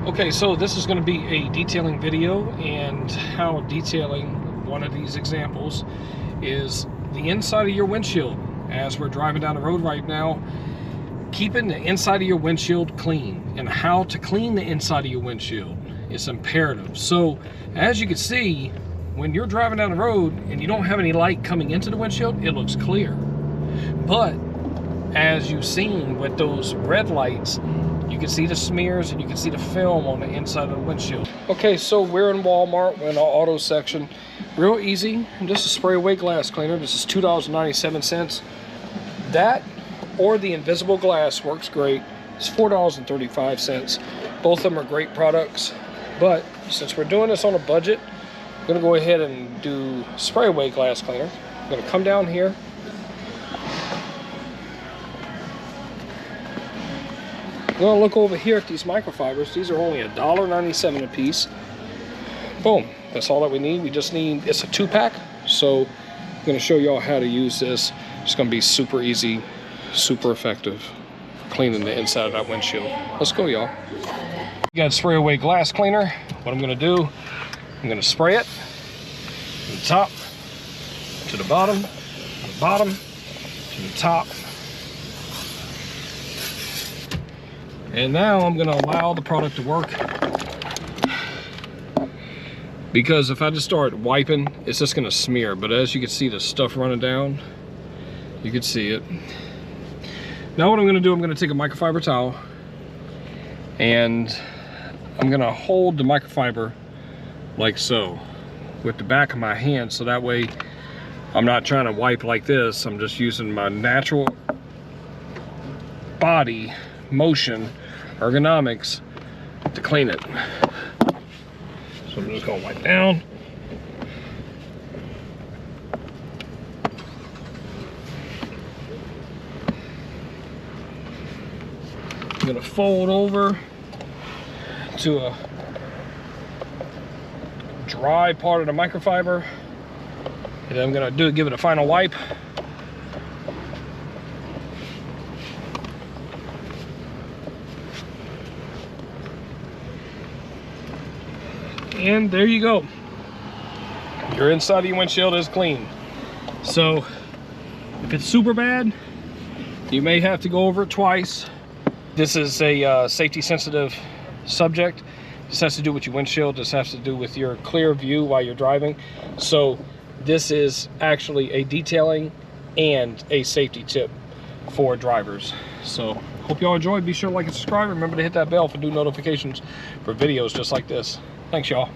Okay, so this is going to be a detailing video, and how detailing one of these examples is the inside of your windshield. As we're driving down the road right now, keeping the inside of your windshield clean, and how to clean the inside of your windshield is imperative. So as you can see, when you're driving down the road and you don't have any light coming into the windshield, it looks clear. But as you've seen with those red lights, you can see the smears and you can see the film on the inside of the windshield. Okay, so we're in Walmart. We're in our auto section. Real easy. Just a spray away glass cleaner. This is $2.97. That or the invisible glass works great. It's $4.35. Both of them are great products. But since we're doing this on a budget, I'm gonna go ahead and do spray away glass cleaner. I'm gonna come down here. I'm gonna look over here at these microfibers. These are only $1.97 a piece. Boom, that's all that we need. We just need, it's a 2-pack. So I'm gonna show y'all how to use this. It's gonna be super easy, super effective for cleaning the inside of that windshield. Let's go, y'all. You got spray away glass cleaner. What I'm gonna do, I'm gonna spray it from the top to the bottom, from the bottom to the top. And now I'm gonna allow the product to work, because if I just start wiping, it's just gonna smear. But as you can see the stuff running down, you can see it. Now what I'm gonna do, I'm gonna take a microfiber towel and I'm gonna hold the microfiber like so with the back of my hand, so that way I'm not trying to wipe like this. I'm just using my natural body motion, ergonomics, to clean it. So I'm just gonna wipe down. I'm gonna fold over to a dry part of the microfiber, and then I'm gonna give it a final wipe. And there you go. Your inside of your windshield is clean. So if it's super bad, you may have to go over it twice. This is a safety sensitive subject. This has to do with your windshield. This has to do with your clear view while you're driving. So this is actually a detailing and a safety tip for drivers. So hope y'all enjoyed. Be sure to like and subscribe. Remember to hit that bell for new notifications for videos just like this. Thanks, y'all.